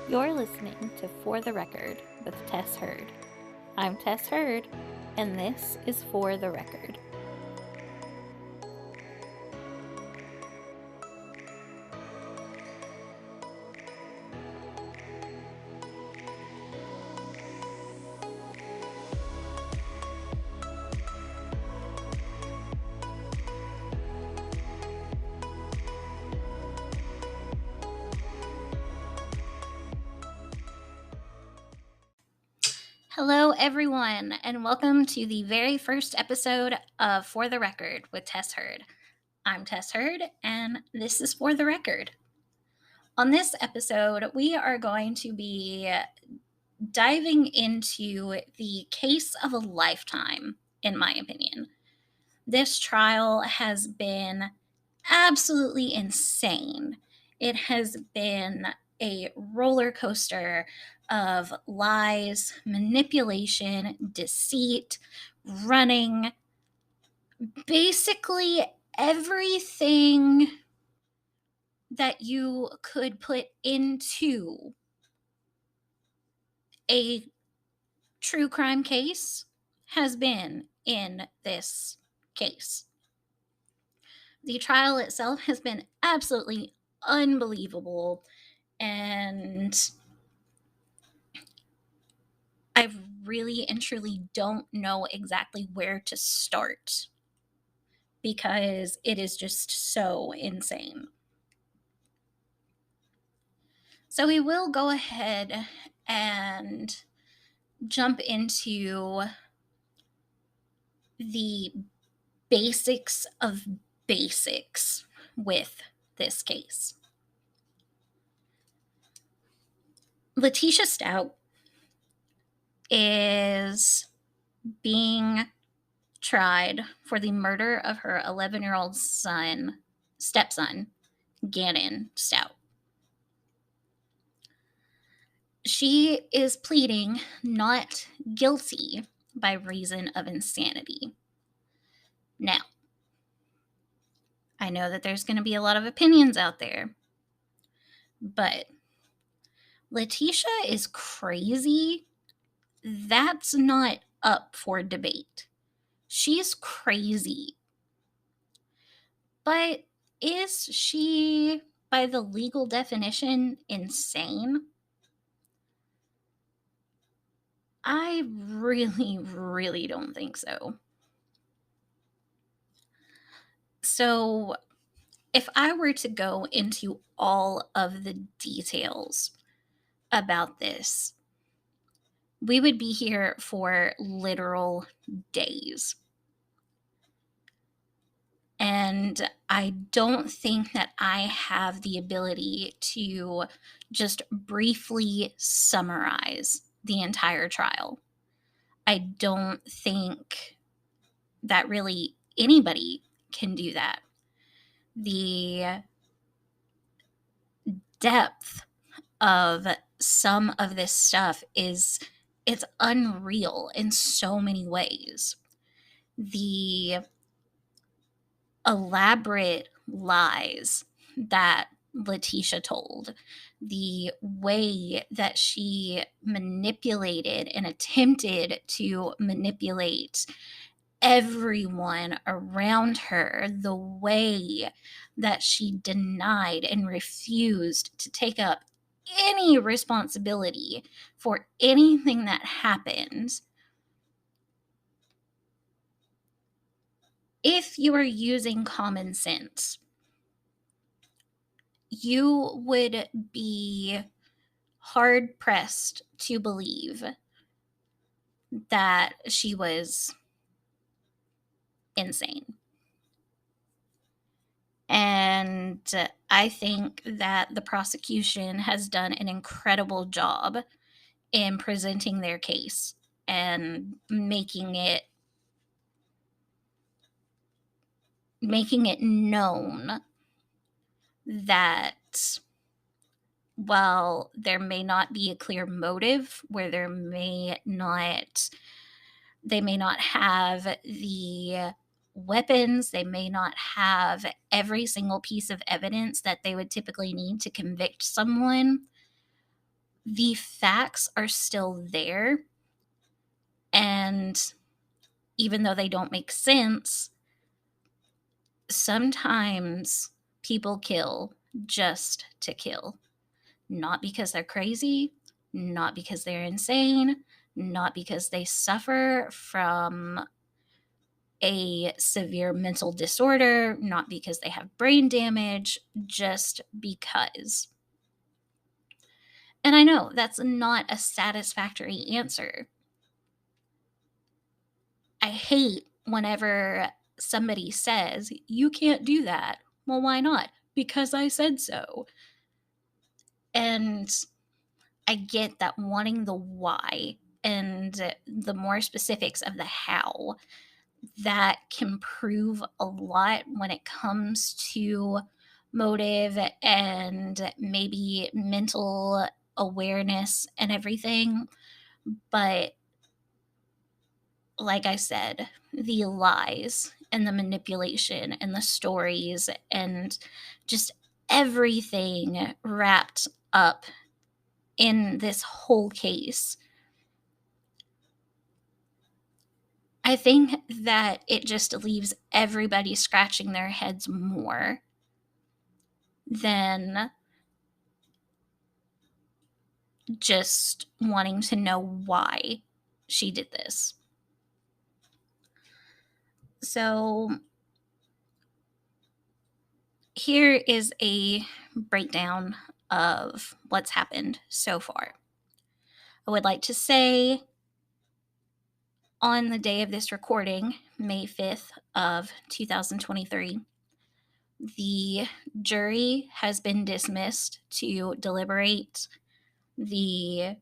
You're listening to For the Record with Tess Heard. I'm Tess Heard, and this is For the Record. Hello, everyone, and welcome to the very first episode of For the Record with Tess Heard. I'm Tess Heard, and this is For the Record. On this episode, we are going to be diving into the case of a lifetime, in my opinion. This trial has been absolutely insane. It has been a roller coaster of lies, manipulation, deceit, running, basically everything that you could put into a true crime case has been in this case. The trial itself has been absolutely unbelievable, and I really and truly don't know exactly where to start because it is just so insane. So we will go ahead and jump into the basics of basics with this case. Letecia Stauch is being tried for the murder of her 11-year-old stepson, Gannon Stauch. She is pleading not guilty by reason of insanity. Now, I know that there's going to be a lot of opinions out there, but Letecia is crazy. That's not up for debate. She's crazy. But is she, by the legal definition, insane? I really, really don't think so. So, if I were to go into all of the details about this, we would be here for literal days. And I don't think that I have the ability to just briefly summarize the entire trial. I don't think that really anybody can do that. The depth of some of this stuff it's unreal in so many ways. The elaborate lies that Letecia told, the way that she manipulated and attempted to manipulate everyone around her, the way that she denied and refused to take up any responsibility for anything that happened. If you are using common sense, you would be hard pressed to believe that she was insane. And I think that the prosecution has done an incredible job in presenting their case and making it known that while there may not be a clear motive, where they may not have the weapons, they may not have every single piece of evidence that they would typically need to convict someone, the facts are still there. And even though they don't make sense, sometimes people kill just to kill. Not because they're crazy, not because they're insane, not because they suffer from a severe mental disorder, not because they have brain damage, just because. And I know that's not a satisfactory answer. I hate whenever somebody says, you can't do that. Well, why not? Because I said so. And I get that wanting the why and the more specifics of the how, that can prove a lot when it comes to motive and maybe mental awareness and everything. But like I said, the lies and the manipulation and the stories and just everything wrapped up in this whole case, I think that it just leaves everybody scratching their heads more than just wanting to know why she did this. So, here is a breakdown of what's happened so far. I would like to say on the day of this recording, May 5th of 2023, the jury has been dismissed to deliberate. The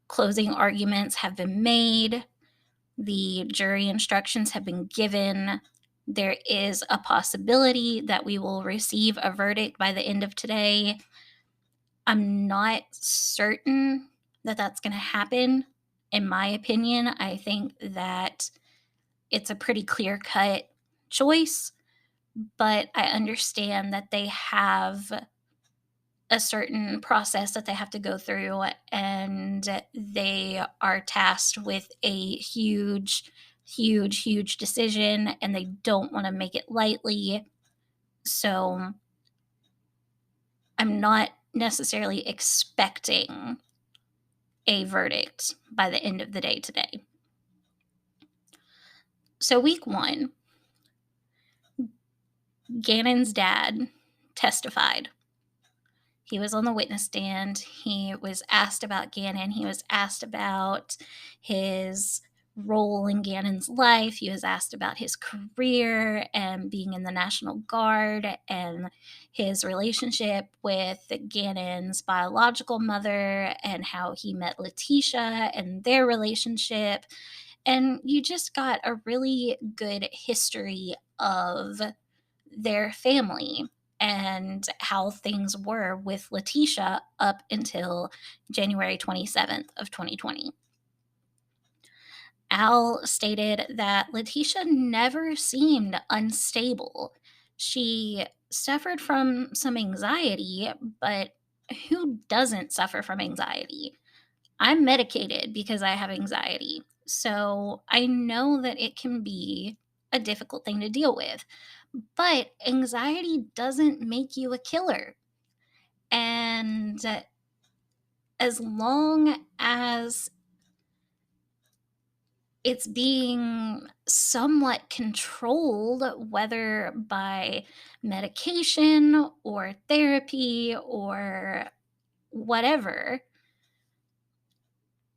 closing arguments have been made. The jury instructions have been given. There is a possibility that we will receive a verdict by the end of today. I'm not certain that that's going to happen. In my opinion, I think that it's a pretty clear-cut choice, but I understand that they have a certain process that they have to go through, and they are tasked with a huge decision, and they don't want to make it lightly. So I'm not necessarily expecting a verdict by the end of the day today. So, week one, Gannon's dad testified. He was on the witness stand. He was asked about Gannon. He was asked about his role in Gannon's life. He was asked about his career and being in the National Guard and his relationship with Gannon's biological mother and how he met Letecia and their relationship. And you just got a really good history of their family and how things were with Letecia up until January 27th of 2020. Al stated that Letecia never seemed unstable. She suffered from some anxiety, but who doesn't suffer from anxiety? I'm medicated because I have anxiety. So I know that it can be a difficult thing to deal with. But anxiety doesn't make you a killer. And as long as it's being somewhat controlled, whether by medication or therapy or whatever,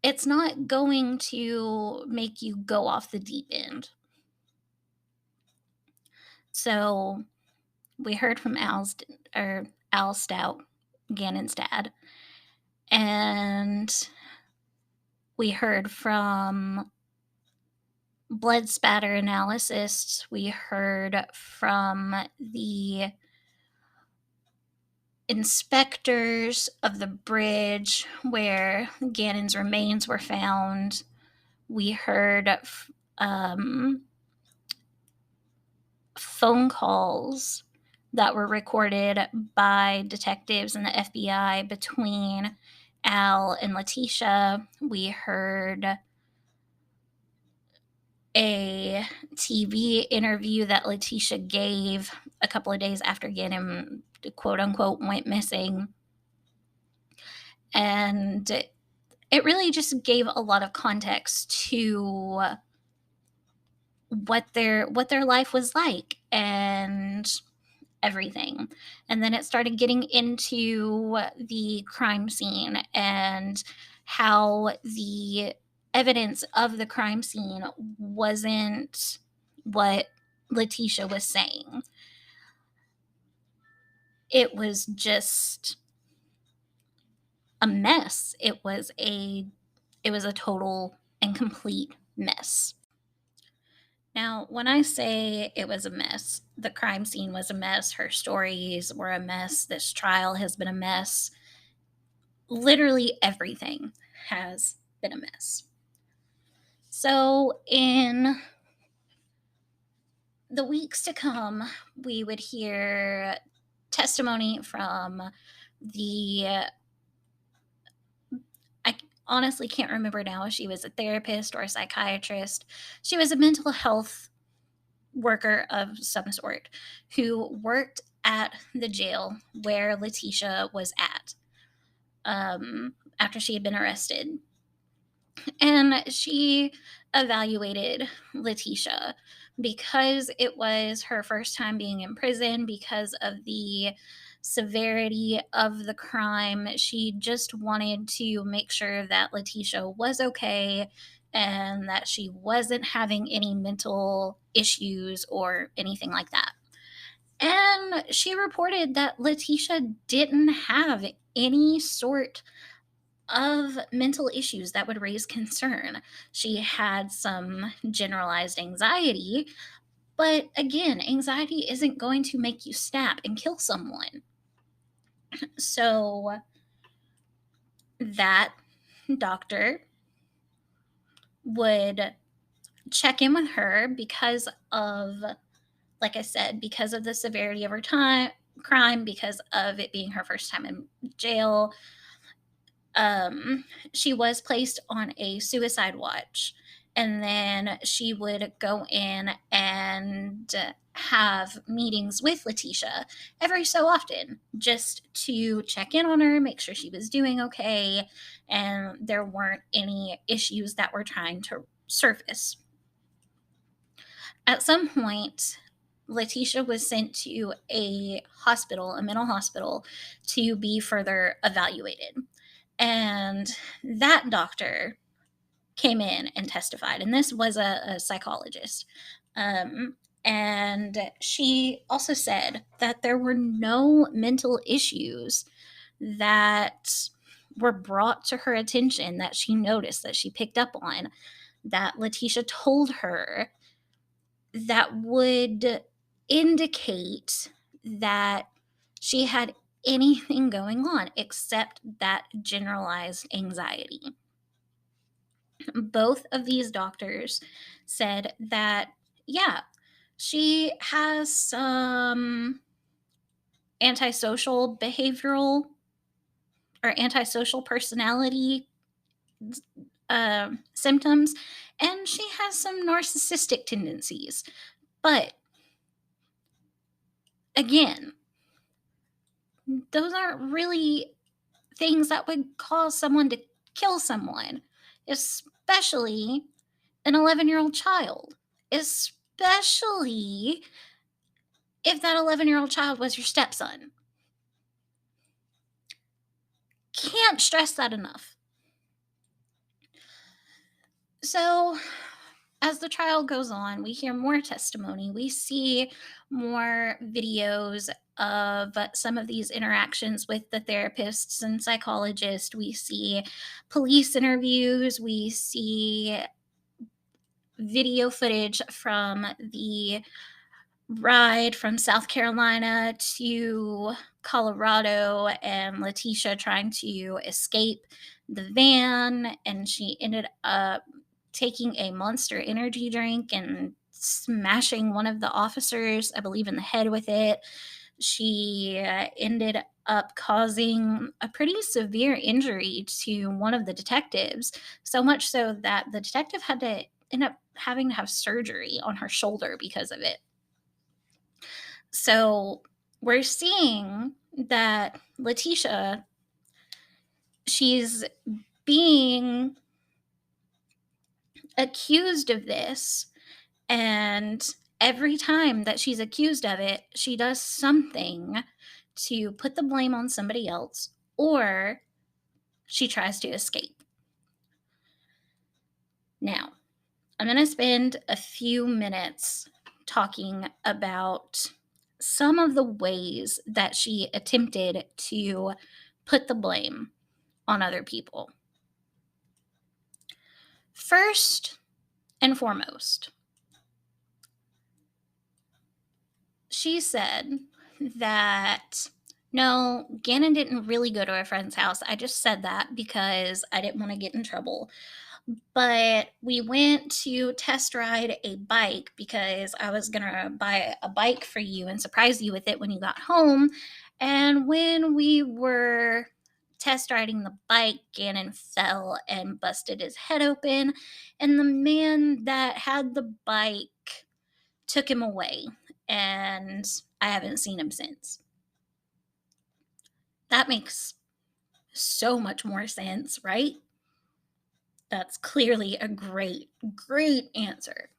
it's not going to make you go off the deep end. So we heard from Al Stauch, Gannon's dad, and we heard from blood spatter analysis. We heard from the inspectors of the bridge where Gannon's remains were found. We heard phone calls that were recorded by detectives and the FBI between Al and Letecia. We heard a TV interview that Letecia gave a couple of days after Gannon, quote unquote, went missing. And it really just gave a lot of context to what their life was like and everything. And then it started getting into the crime scene and how the evidence of the crime scene wasn't what Letecia was saying. It was just a mess. It was a total and complete mess. Now, when I say it was a mess, the crime scene was a mess, her stories were a mess, this trial has been a mess. Literally everything has been a mess. So, in the weeks to come, we would hear testimony from I honestly can't remember now if she was a therapist or a psychiatrist. She was a mental health worker of some sort who worked at the jail where Letecia was at after she had been arrested. And she evaluated Letecia because it was her first time being in prison, because of the severity of the crime. She just wanted to make sure that Letecia was okay and that she wasn't having any mental issues or anything like that. And she reported that Letecia didn't have any sort of mental issues that would raise concern. She had some generalized anxiety, but again, anxiety isn't going to make you snap and kill someone. So that doctor would check in with her because of, like I said, because of the severity of her crime, because of it being her first time in jail. She was placed on a suicide watch, and then she would go in and have meetings with Letecia every so often just to check in on her, make sure she was doing okay, and there weren't any issues that were trying to surface. At some point, Letecia was sent to a hospital, a mental hospital, to be further evaluated. And that doctor came in and testified, and this was a psychologist. And she also said that there were no mental issues that were brought to her attention that she noticed, that she picked up on, that Letecia told her that would indicate that she had anything going on except that generalized anxiety. Both of these doctors said that, yeah, she has some antisocial behavioral or antisocial personality symptoms, and she has some narcissistic tendencies. But again, those aren't really things that would cause someone to kill someone, especially an 11-year-old child, especially if that 11-year-old child was your stepson. Can't stress that enough. So, as the trial goes on, we hear more testimony. We see more videos of some of these interactions with the therapists and psychologists. We see police interviews. We see video footage from the ride from South Carolina to Colorado and Letecia trying to escape the van. And she ended up taking a Monster energy drink and smashing one of the officers, I believe, in the head with it. she ended up causing a pretty severe injury to one of the detectives, so much so that the detective had to end up having to have surgery on her shoulder because of it. So we're seeing that Letecia, she's being accused of this, and every time that she's accused of it, she does something to put the blame on somebody else, or she tries to escape. Now, I'm going to spend a few minutes talking about some of the ways that she attempted to put the blame on other people. First and foremost, she said that no, Gannon didn't really go to a friend's house. I just said that because I didn't want to get in trouble. But we went to test ride a bike because I was going to buy a bike for you and surprise you with it when you got home. And when we were test riding the bike, Gannon fell and busted his head open. And the man that had the bike took him away. And I haven't seen him since. That makes so much more sense, right? That's clearly a great, great answer.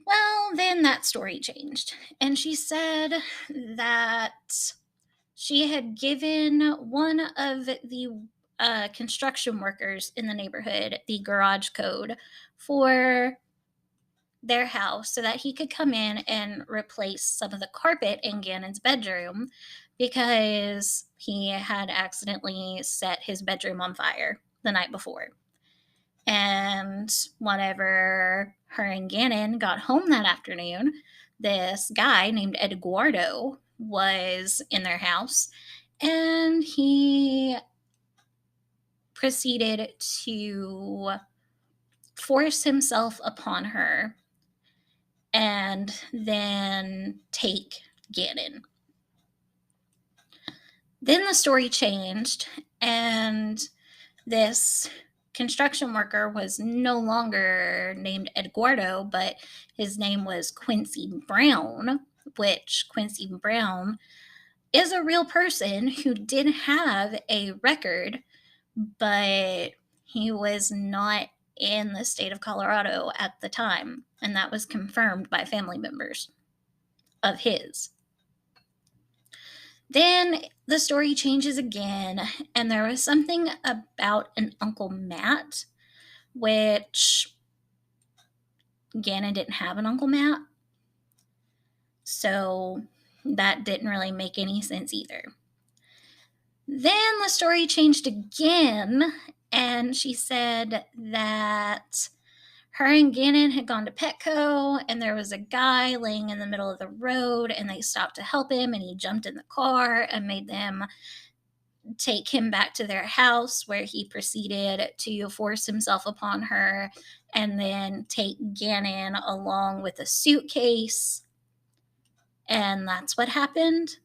Well, then that story changed. And she said that she had given one of the construction workers in the neighborhood the garage code for their house so that he could come in and replace some of the carpet in Gannon's bedroom because he had accidentally set his bedroom on fire the night before. And whenever her and Gannon got home that afternoon, this guy named Eduardo was in their house, and he proceeded to force himself upon her and then take Gannon. Then the story changed, and this construction worker was no longer named Eduardo, but his name was Quincy Brown, which Quincy Brown is a real person who did have a record, but he was not in the state of Colorado at the time, and that was confirmed by family members of his. Then the story changes again, and there was something about an Uncle Matt, which Gannon didn't have an Uncle Matt, so that didn't really make any sense either. Then the story changed again, and she said that her and Gannon had gone to Petco, and there was a guy laying in the middle of the road, and they stopped to help him, and he jumped in the car and made them take him back to their house, where he proceeded to force himself upon her and then take Gannon along with a suitcase. And that's what happened.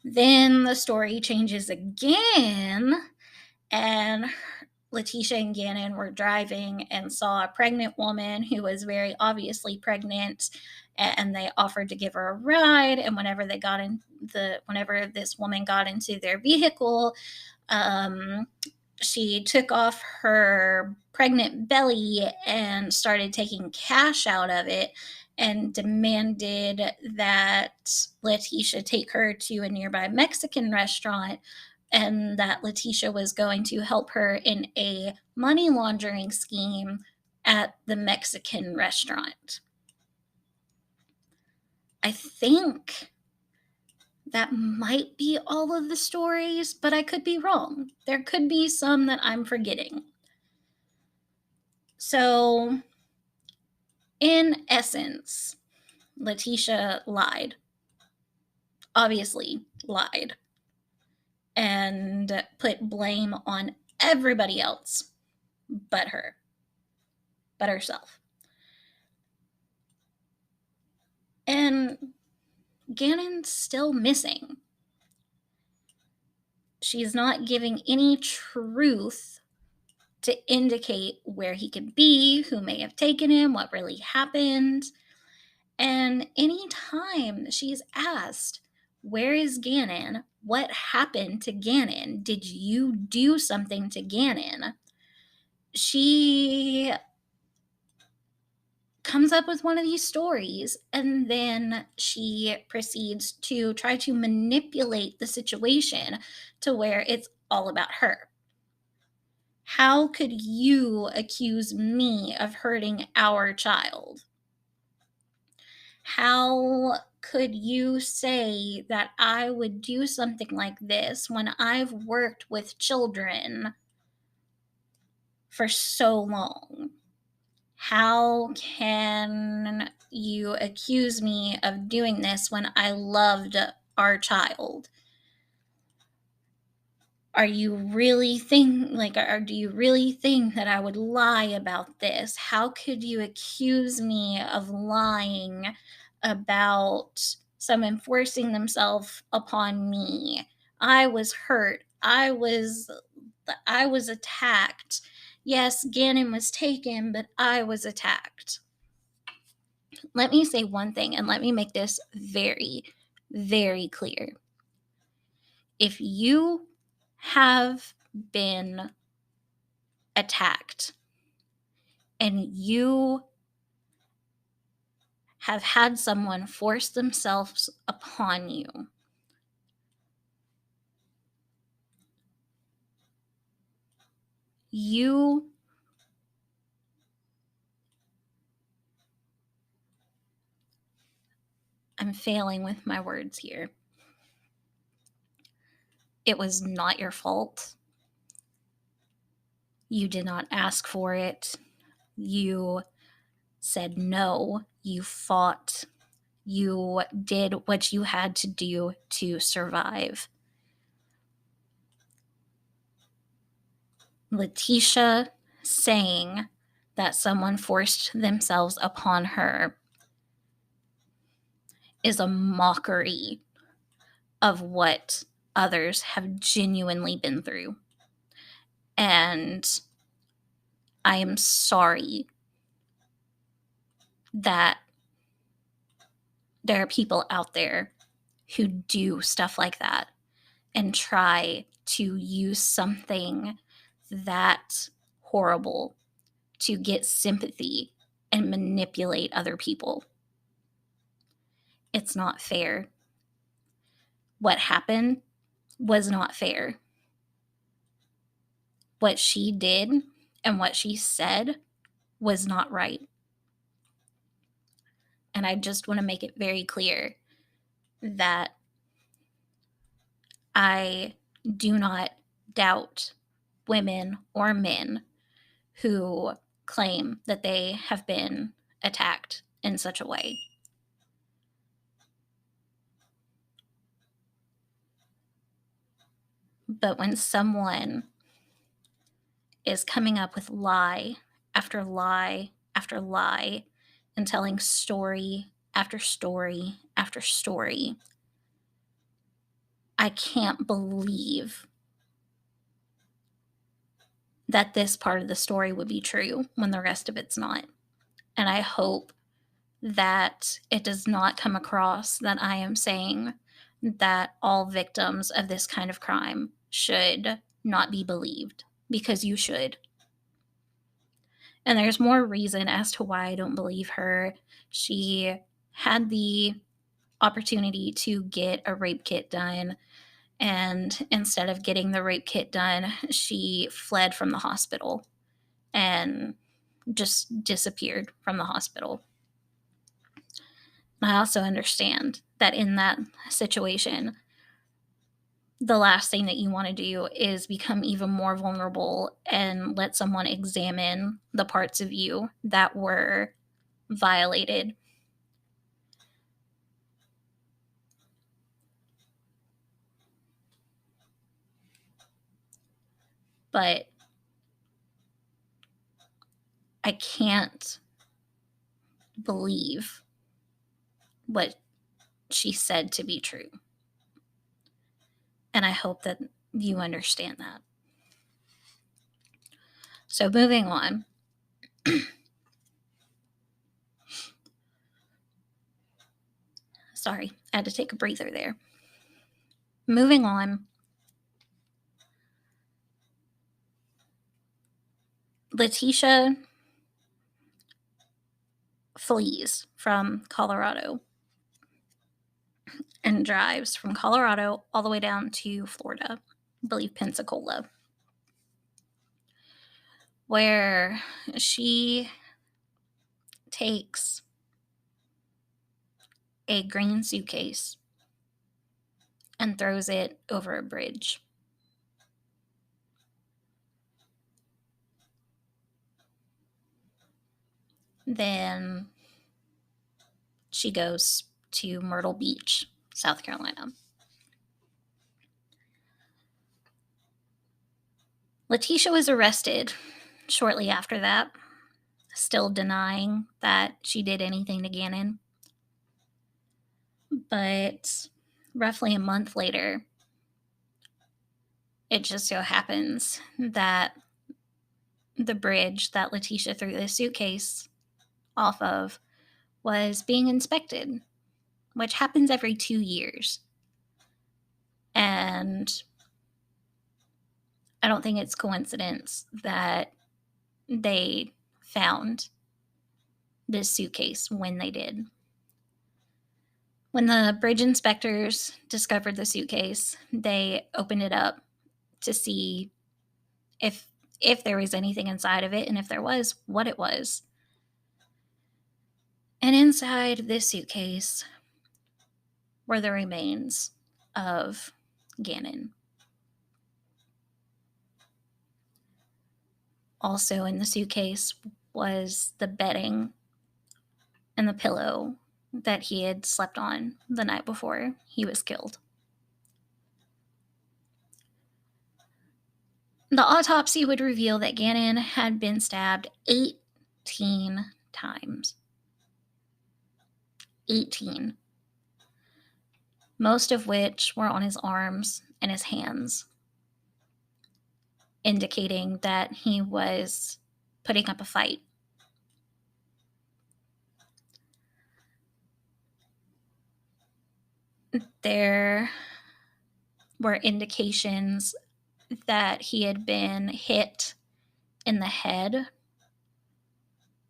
Then the story changes again, and Letecia and Gannon were driving and saw a pregnant woman who was very obviously pregnant, and they offered to give her a ride. And whenever this woman got into their vehicle, she took off her pregnant belly and started taking cash out of it and demanded that Letecia take her to a nearby Mexican restaurant, and that Letecia was going to help her in a money laundering scheme at the Mexican restaurant. I think that might be all of the stories, but I could be wrong. There could be some that I'm forgetting. So, in essence, Letecia lied. Obviously, lied. And put blame on everybody else but her, but herself. And Gannon's still missing. She's not giving any truth to indicate where he could be, who may have taken him, what really happened. And anytime she's asked, where is Gannon? What happened to Gannon? Did you do something to Gannon? She comes up with one of these stories, and then she proceeds to try to manipulate the situation to where it's all about her. How could you accuse me of hurting our child? How could you say that I would do something like this when I've worked with children for so long? How can you accuse me of doing this when I loved our child? Are you really or do you really think that I would lie about this? How could you accuse me of lying about someone forcing themselves upon me? I was hurt. I was attacked. Yes, Gannon was taken, but I was attacked. Let me say one thing, and let me make this very, very clear. If you have been attacked and you have had someone force themselves upon you, I'm failing with my words here. It was not your fault. You did not ask for it. You said no. You fought. You did what you had to do to survive. Letecia saying that someone forced themselves upon her is a mockery of what others have genuinely been through. And I am sorry that there are people out there who do stuff like that and try to use something that horrible to get sympathy and manipulate other people. It's not fair. What happened was not fair. What she did and what she said was not right. And I just want to make it very clear that I do not doubt women or men who claim that they have been attacked in such a way. But when someone is coming up with lie after lie after lie and telling story after story after story, I can't believe that this part of the story would be true when the rest of it's not. And I hope that it does not come across that I am saying that all victims of this kind of crime should not be believed, because you should. And there's more reason as to why I don't believe her. She had the opportunity to get a rape kit done, and instead of getting the rape kit done, she fled from the hospital and just disappeared from the hospital. I also understand that in that situation, the last thing that you want to do is become even more vulnerable and let someone examine the parts of you that were violated. But I can't believe what she said to be true. And I hope that you understand that. So moving on. Sorry, I had to take a breather there. Moving on. Letecia flees from Colorado and drives from Colorado all the way down to Florida, I believe Pensacola, where she takes a green suitcase and throws it over a bridge. Then she goes to Myrtle Beach, South Carolina. Letecia was arrested shortly after that, still denying that she did anything to Gannon. But roughly a month later, it just so happens that the bridge that Letecia threw the suitcase off of was being inspected, which happens every 2 years. And I don't think it's coincidence that they found this suitcase when they did. When the bridge inspectors discovered the suitcase, they opened it up to see if there was anything inside of it, and if there was, what it was. And inside this suitcase were the remains of Gannon. Also in the suitcase was the bedding and the pillow that he had slept on the night before he was killed. The autopsy would reveal that Gannon had been stabbed 18 times. 18. Most of which were on his arms and his hands, indicating that he was putting up a fight. There were indications that he had been hit in the head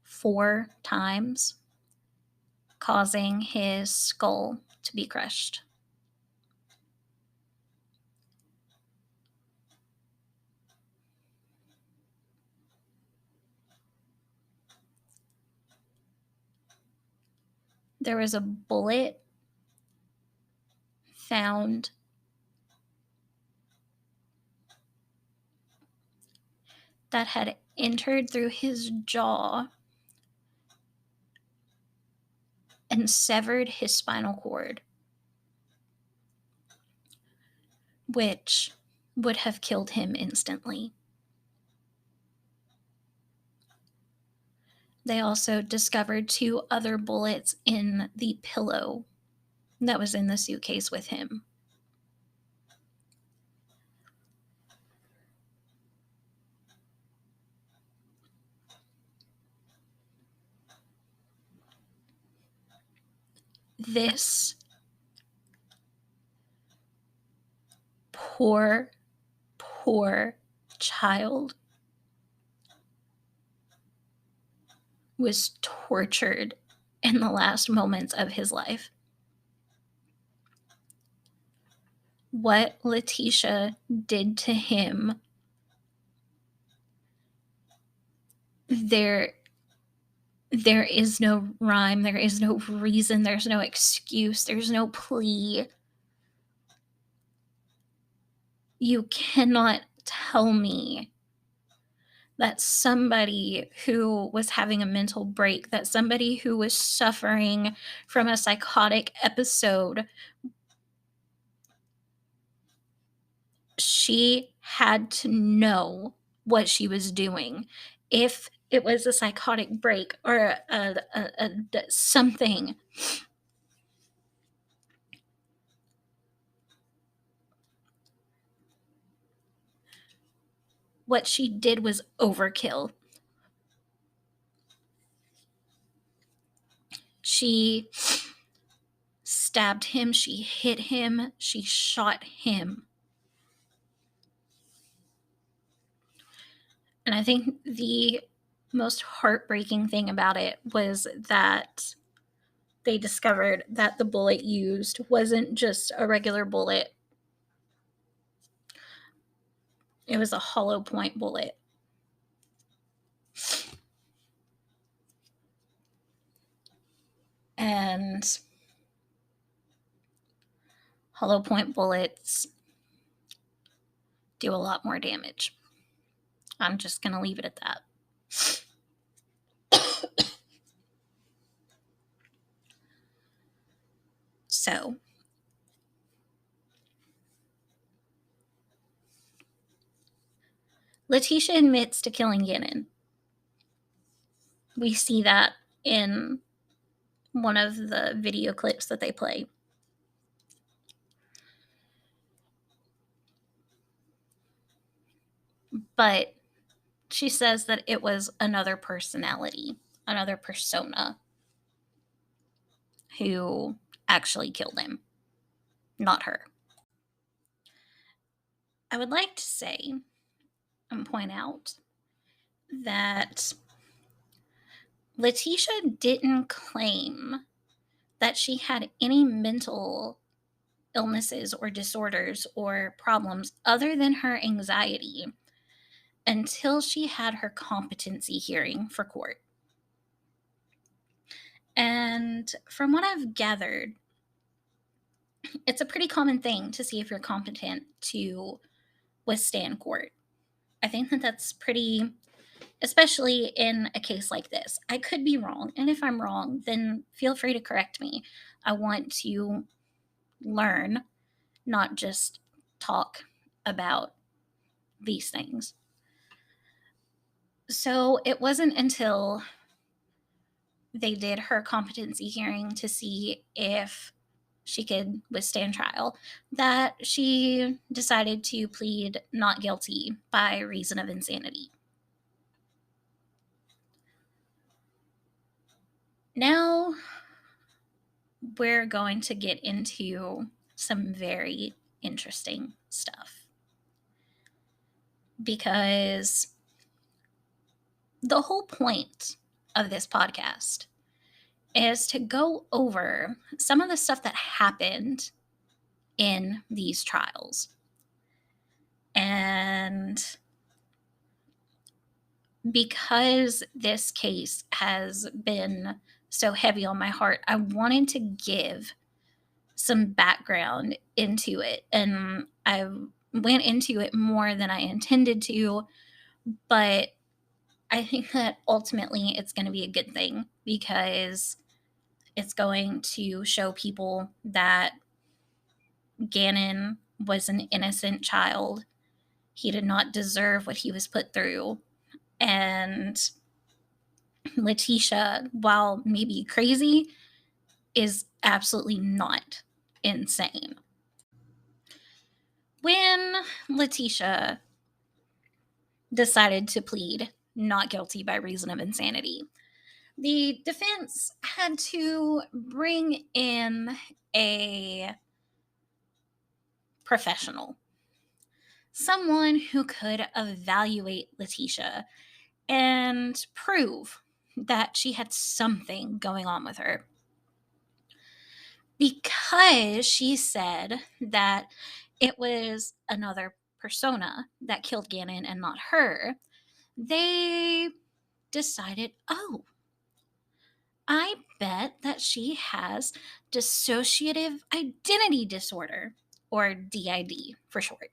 4 times, causing his skull to be crushed. There was a bullet found that had entered through his jaw and severed his spinal cord, which would have killed him instantly. They also discovered 2 other bullets in the pillow that was in the suitcase with him. This poor child was tortured in the last moments of his life. What Letecia did to him, there is no rhyme, there is no reason, there's no excuse, there's no plea. You cannot tell me that somebody who was having a mental break, that somebody who was suffering from a psychotic episode, she had to know what she was doing. If it was a psychotic break or something, what she did was overkill. She stabbed him, she hit him, she shot him. And I think the most heartbreaking thing about it was that they discovered that the bullet used wasn't just a regular bullet. It was a hollow point bullet. And hollow point bullets do a lot more damage. I'm just going to leave it at that. So, Letecia admits to killing Gannon. We see that in one of the video clips that they play. But she says that it was another personality, another persona who actually killed him, not her. I would like to say and point out that Letecia didn't claim that she had any mental illnesses or disorders or problems other than her anxiety until she had her competency hearing for court. And from what I've gathered, it's a pretty common thing to see if you're competent to withstand court. I think that that's pretty, especially in a case like this. I could be wrong, and if I'm wrong, then feel free to correct me. I want to learn, not just talk about these things. So it wasn't until they did her competency hearing to see if she could withstand trial that she decided to plead not guilty by reason of insanity. Now we're going to get into some very interesting stuff, because the whole point of this podcast is to go over some of the stuff that happened in these trials. And because this case has been so heavy on my heart, I wanted to give some background into it. And I went into it more than I intended to, but I think that ultimately it's going to be a good thing, because it's going to show people that Gannon was an innocent child. He did not deserve what he was put through. And Letecia, while maybe crazy, is absolutely not insane. When Letecia decided to plead not guilty by reason of insanity, the defense had to bring in a professional, someone who could evaluate Letecia and prove that she had something going on with her. Because she said that it was another persona that killed Gannon and not her, they decided, oh, I bet that she has dissociative identity disorder, or DID for short.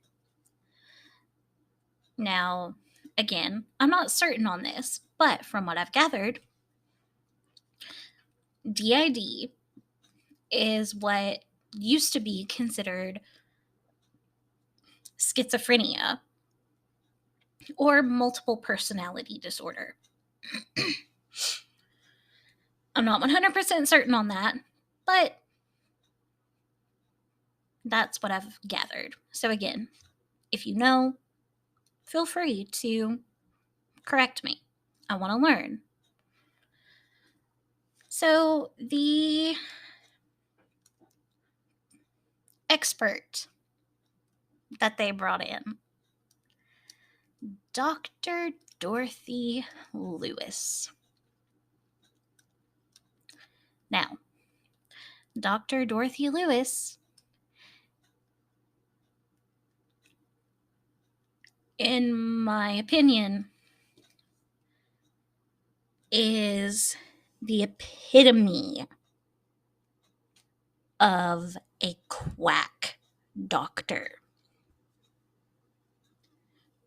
Now, again, I'm not certain on this, but from what I've gathered, DID is what used to be considered schizophrenia or multiple personality disorder. I'm not 100% certain on that, but that's what I've gathered. So again, if you know, feel free to correct me. I want to learn. So, the expert that they brought in, Dr. Dorothy Lewis. Now, Dr. Dorothy Lewis, in my opinion, is the epitome of a quack doctor.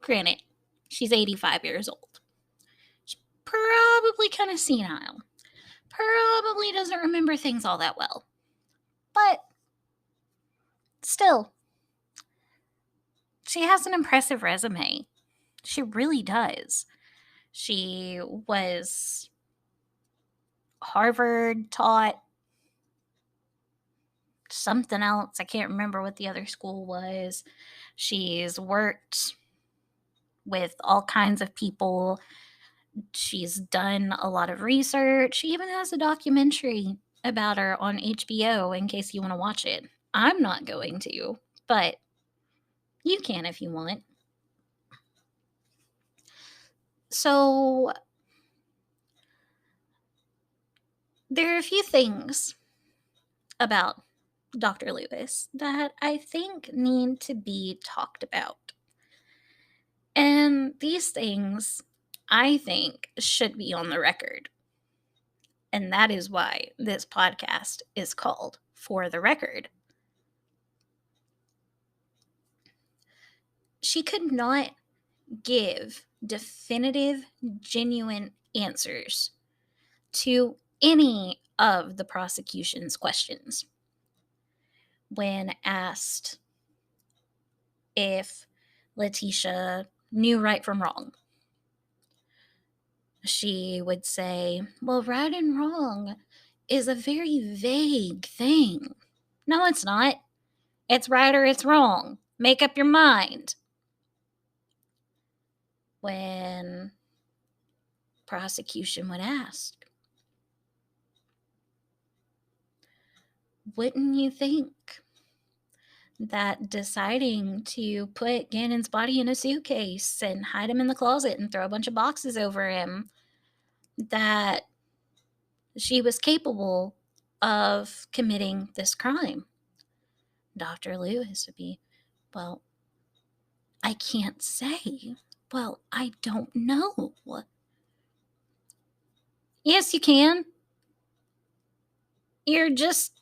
Granted, she's 85 years old. She's probably kind of senile. Probably doesn't remember things all that well. But still, she has an impressive resume. She really does. She was Harvard taught, something else. I can't remember what the other school was. She's worked with all kinds of people. She's done a lot of research. She even has a documentary about her on HBO in case you want to watch it. I'm not going to, but you can if you want. So, there are a few things about Dr. Lewis that I think need to be talked about. And these things, I think, should be on the record. And that is why this podcast is called For the Record. She could not give definitive, genuine answers to any of the prosecution's questions. When asked if Letecia knew right from wrong, she would say, well, right and wrong is a very vague thing. No, it's not. It's right or it's wrong. Make up your mind. When prosecution would ask, wouldn't you think that deciding to put Gannon's body in a suitcase and hide him in the closet and throw a bunch of boxes over him, that she was capable of committing this crime? Dr. Lewis would be, well, I can't say. Well, I don't know. Yes, you can. You're just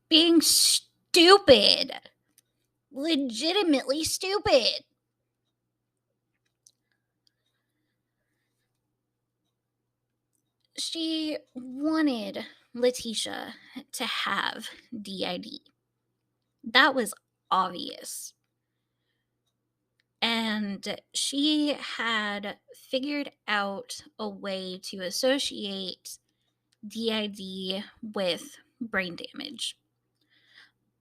being stupid. Legitimately stupid. She wanted Letecia to have DID. That was obvious. And she had figured out a way to associate DID with brain damage.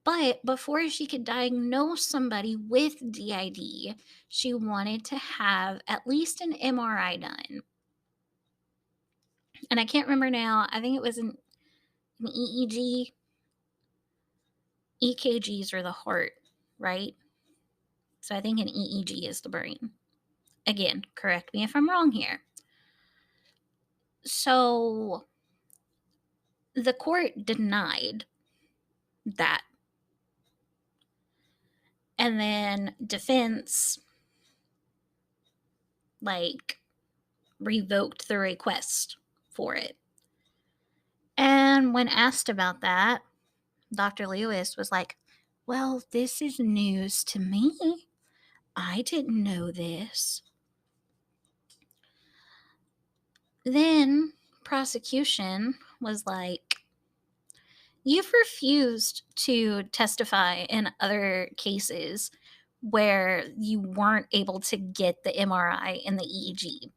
But before she could diagnose somebody with DID, she wanted to have at least an MRI done. And I can't remember now. I think it was an EEG. EKGs are the heart, right? So I think an EEG is the brain. Again, correct me if I'm wrong here. So the court denied that. And then defense, revoked the request for it. And when asked about that, Dr. Lewis was like, well, this is news to me. I didn't know this. Then prosecution was like, you've refused to testify in other cases where you weren't able to get the MRI and the EEG.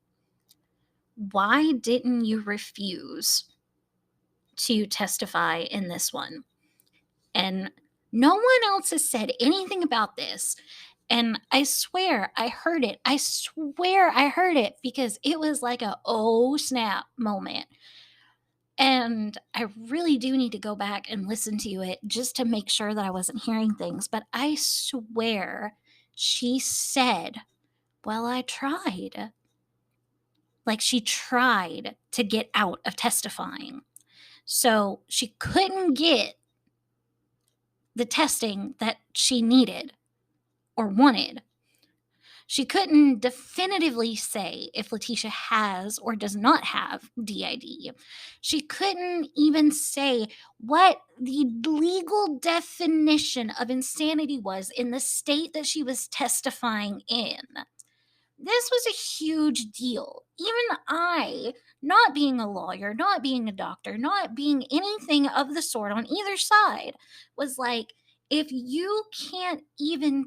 Why didn't you refuse to testify in this one? And no one else has said anything about this. And I swear I heard it. I swear I heard it because it was like a oh snap moment. And I really do need to go back and listen to it just to make sure that I wasn't hearing things. But I swear she said, well, I tried. Like she tried to get out of testifying. So she couldn't get the testing that she needed or wanted. She couldn't definitively say if Letecia has or does not have DID. She couldn't even say what the legal definition of insanity was in the state that she was testifying in. This was a huge deal. Even I, not being a lawyer, not being a doctor, not being anything of the sort on either side, was like, if you can't even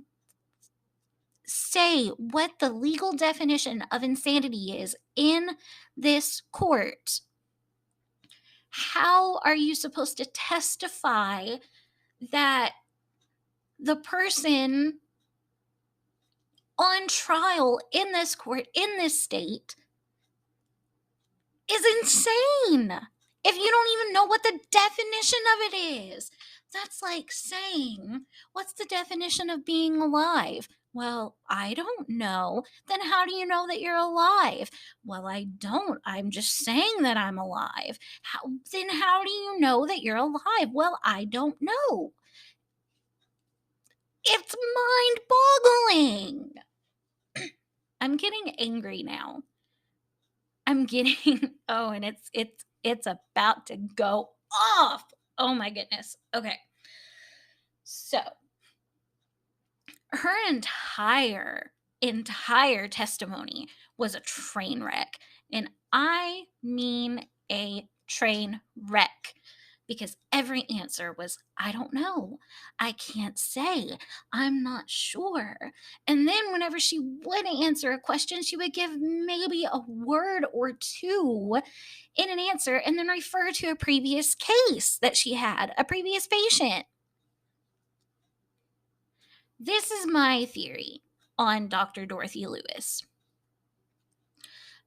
say what the legal definition of insanity is in this court, how are you supposed to testify that the person on trial in this court, in this state, is insane if you don't even know what the definition of it is? That's like saying, what's the definition of being alive? Well, I don't know. Then how do you know that you're alive? Well, I don't. I'm just saying that I'm alive. Then how do you know that you're alive? Well, I don't know. It's mind-boggling. I'm getting angry now. I'm getting and it's about to go off. Oh my goodness. Okay. So, her entire testimony was a train wreck, and I mean a train wreck, because every answer was, I don't know, I can't say, I'm not sure. And then whenever she would answer a question, she would give maybe a word or two in an answer and then refer to a previous case that she had, a previous patient. This is my theory on Dr. Dorothy Lewis.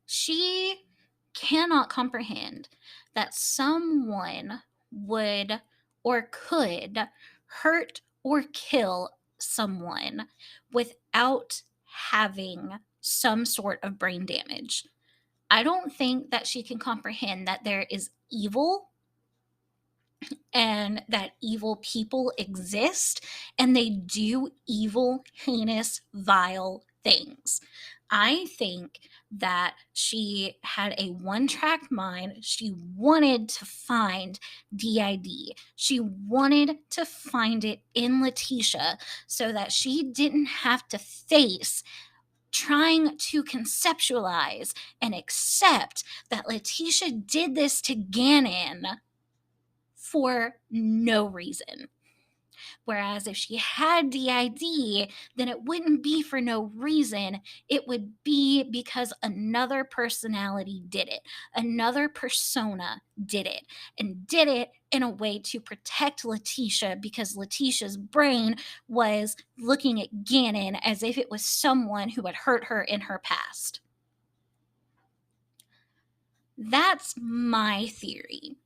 She cannot comprehend that someone would or could hurt or kill someone without having some sort of brain damage. I don't think that she can comprehend that there is evil and that evil people exist and they do evil, heinous, vile things. I think that she had a one-track mind. She wanted to find DID. She wanted to find it in Letecia so that she didn't have to face trying to conceptualize and accept that Letecia did this to Gannon for no reason. Whereas if she had DID, then it wouldn't be for no reason. It would be because another personality did it. Another persona did it, and did it in a way to protect Letecia, because Letecia's brain was looking at Gannon as if it was someone who had hurt her in her past. That's my theory.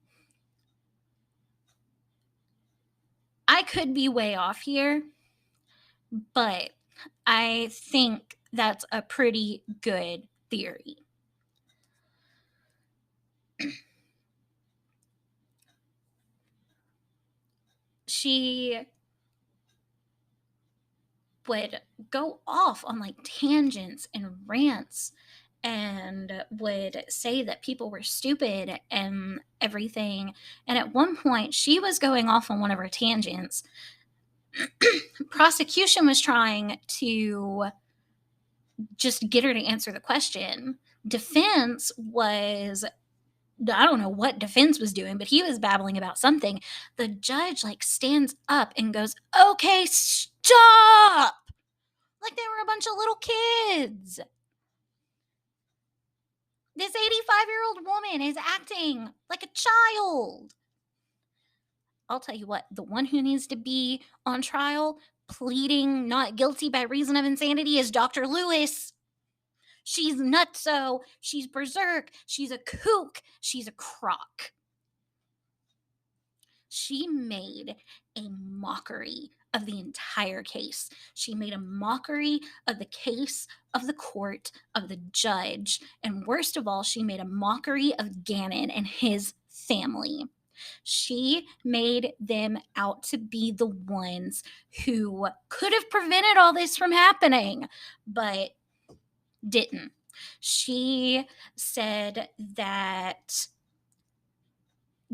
I could be way off here, but I think that's a pretty good theory. She would go off on like tangents and rants and would say that people were stupid and everything. And at one point, she was going off on one of her tangents. Prosecution was trying to just get her to answer the question. Defense was, I don't know what defense was doing, but he was babbling about something. The judge like stands up and goes, okay, stop. Like they were a bunch of little kids. This 85-year-old woman is acting like a child. I'll tell you what, the one who needs to be on trial, pleading not guilty by reason of insanity is Dr. Lewis. She's nutso. She's berserk. She's a kook. She's a crock. She made a mockery of the entire case. She made a mockery of the case, of the court, of the judge, and worst of all, she made a mockery of Gannon and his family. She made them out to be the ones who could have prevented all this from happening, but didn't. She said that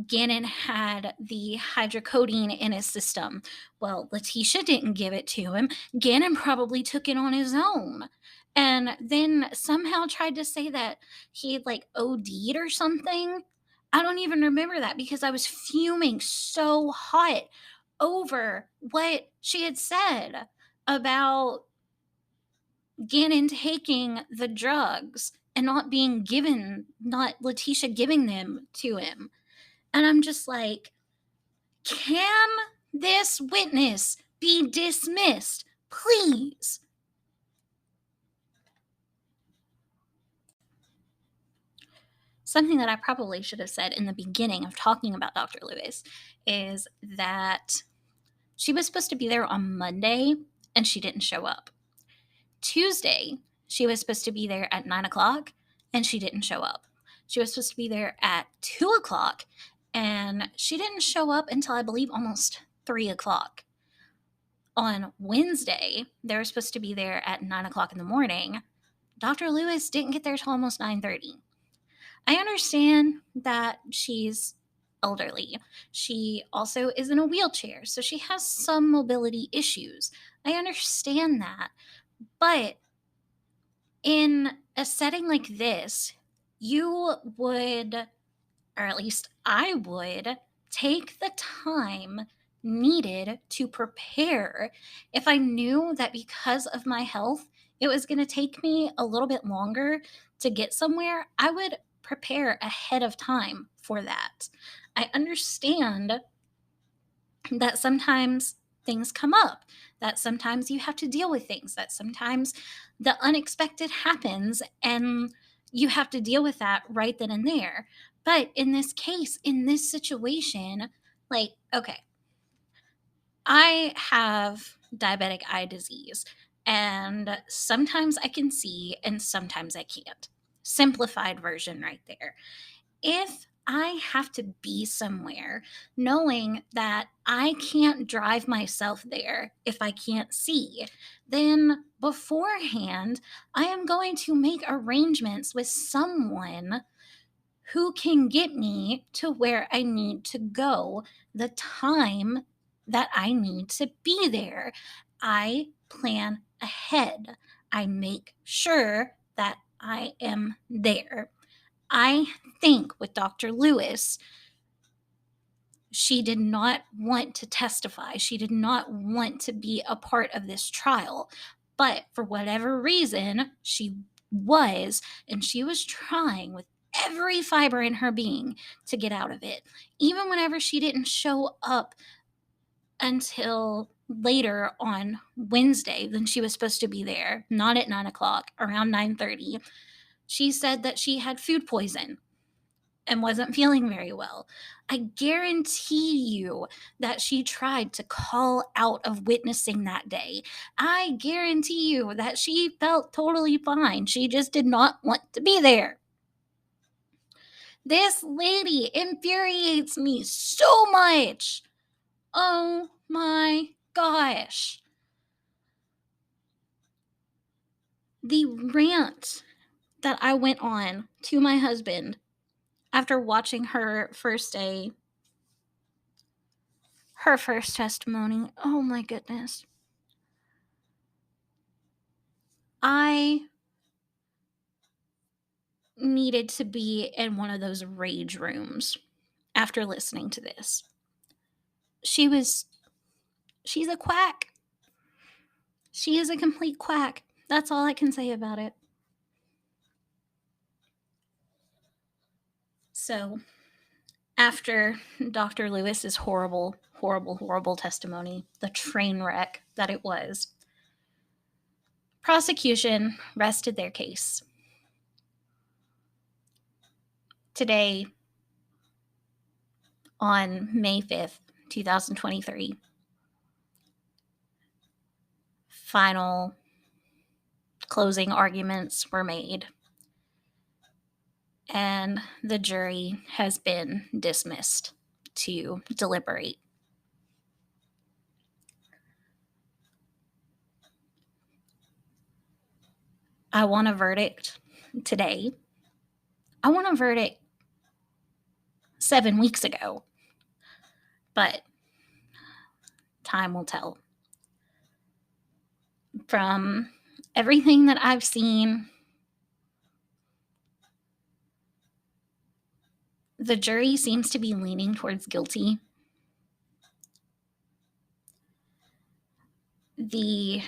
Gannon had the hydrocodone in his system. Well, Letecia didn't give it to him. Gannon probably took it on his own. And then somehow tried to say that he had like OD'd or something. I don't even remember that because I was fuming so hot over what she had said about Gannon taking the drugs and not being given, not Letecia giving them to him. And I'm just like, can this witness be dismissed? Please. Something that I probably should have said in the beginning of talking about Dr. Lewis is that she was supposed to be there on Monday and she didn't show up. Tuesday, she was supposed to be there at 9 o'clock and she didn't show up. She was supposed to be there at 2 o'clock and she didn't show up until I believe almost 3 o'clock. On Wednesday, they were supposed to be there at 9 o'clock in the morning. Dr. Lewis didn't get there till almost 9:30. I understand that she's elderly. She also is in a wheelchair, so she has some mobility issues. I understand that. But in a setting like this, you would, or at least I would, take the time needed to prepare. If I knew that because of my health, it was going to take me a little bit longer to get somewhere, I would prepare ahead of time for that. I understand that sometimes things come up, that sometimes you have to deal with things, that sometimes the unexpected happens and you have to deal with that right then and there. But in this case, in this situation, like, okay, I have diabetic eye disease, and sometimes I can see and sometimes I can't. Simplified version right there. If I have to be somewhere knowing that I can't drive myself there if I can't see, then beforehand, I am going to make arrangements with someone who can get me to where I need to go the time that I need to be there. I plan ahead. I make sure that I am there. I think with Dr. Lewis, she did not want to testify. She did not want to be a part of this trial. But for whatever reason, she was, and she was trying with every fiber in her being to get out of it. Even whenever she didn't show up until later on Wednesday, then she was supposed to be there, not at 9 o'clock, around 9:30. She said that she had food poison and wasn't feeling very well. I guarantee you that she tried to call out of witnessing that day. I guarantee you that she felt totally fine. She just did not want to be there. This lady infuriates me so much. Oh my gosh. The rant that I went on to my husband after watching her first day, her first testimony. Oh my goodness. I needed to be in one of those rage rooms after listening to this. She's a quack. She is a complete quack. That's all I can say about it. So, after Dr. Lewis's horrible horrible, horrible testimony, the train wreck that it was. Prosecution rested their case. Today, on May 5th, 2023, final closing arguments were made, and the jury has been dismissed to deliberate. I want a verdict today. I want a verdict 7 weeks ago, but time will tell. From everything that I've seen, the jury seems to be leaning towards guilty. The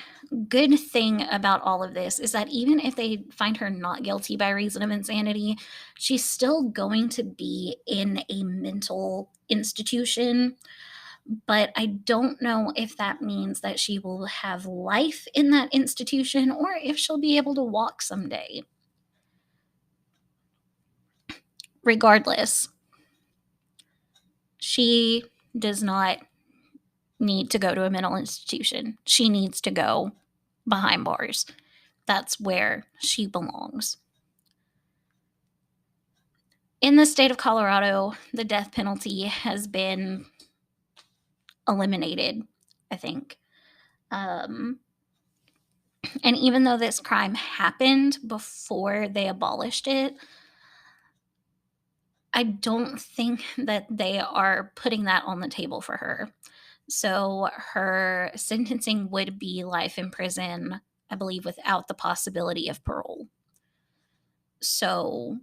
good thing about all of this is that even if they find her not guilty by reason of insanity, she's still going to be in a mental institution. But I don't know if that means that she will have life in that institution or if she'll be able to walk someday. Regardless, she does not need to go to a mental institution. She needs to go behind bars. That's where she belongs. In the state of Colorado, the death penalty has been eliminated, I think. And even though this crime happened before they abolished it, I don't think that they are putting that on the table for her. So her sentencing would be life in prison, I believe, without the possibility of parole. So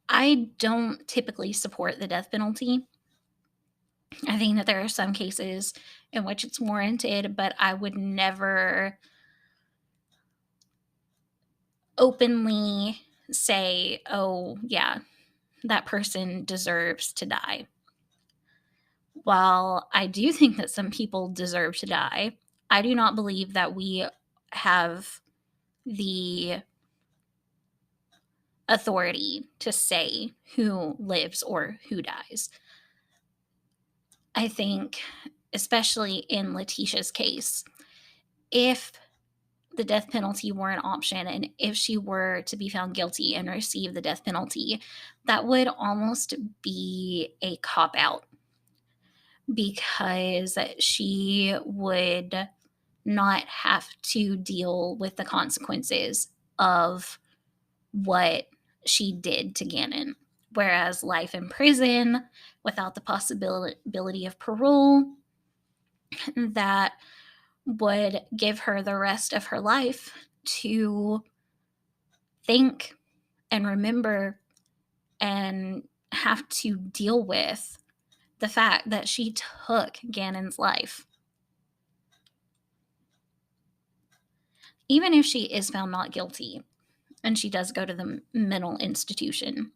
I don't typically support the death penalty. I think that there are some cases in which it's warranted, but I would never openly say, oh, yeah, that person deserves to die. While I do think that some people deserve to die, I do not believe that we have the authority to say who lives or who dies. I think, especially in Letecia's case, if the death penalty were an option and if she were to be found guilty and receive the death penalty, that would almost be a cop-out because she would not have to deal with the consequences of what she did to Gannon. Whereas life in prison without the possibility of parole, that would give her the rest of her life to think and remember and have to deal with the fact that she took Gannon's life. Even if she is found not guilty and she does go to the mental institution,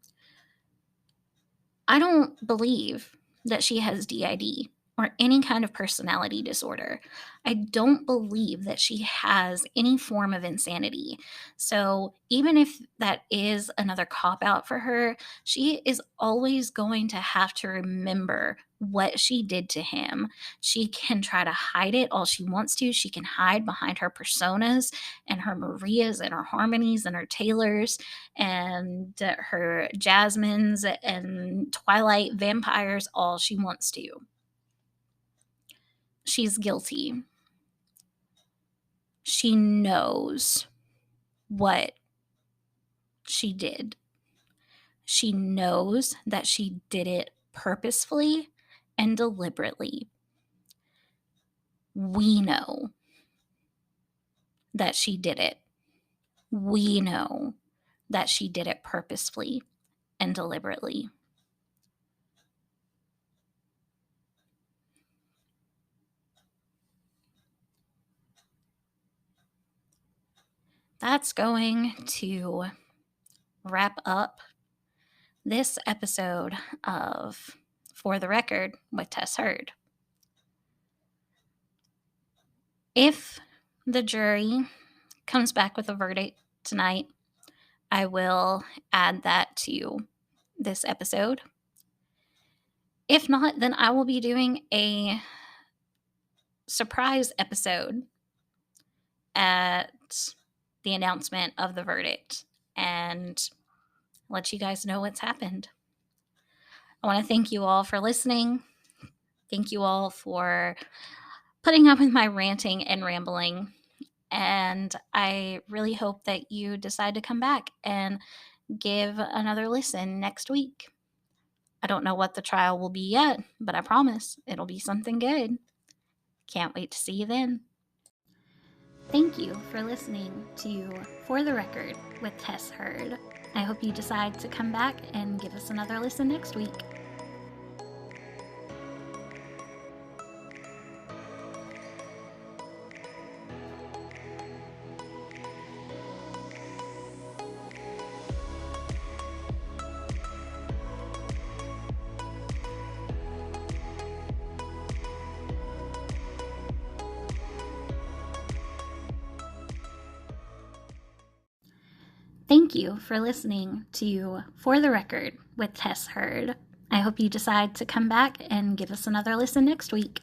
I don't believe that she has DID or any kind of personality disorder. I don't believe that she has any form of insanity. So even if that is another cop out for her, she is always going to have to remember what she did to him. She can try to hide it all she wants to. She can hide behind her personas and her Marias and her Harmonies and her Taylors and her Jasmines and Twilight vampires all she wants to. She's guilty. She knows what she did. She knows that she did it purposefully and deliberately. We know that she did it. We know that she did it purposefully and deliberately. That's going to wrap up this episode of For the Record with Tess Heard. If the jury comes back with a verdict tonight, I will add that to this episode. If not, then I will be doing a surprise episode at the announcement of the verdict and let you guys know what's happened. I want to thank you all for listening. Thank you all for putting up with my ranting and rambling. And I really hope that you decide to come back and give another listen next week. I don't know what the trial will be yet, but I promise it'll be something good. Can't wait to see you then. Thank you for listening to For the Record with Tess Heard. I hope you decide to come back and give us another listen next week. Thank you for listening to For the Record with Tess Heard. I hope you decide to come back and give us another listen next week.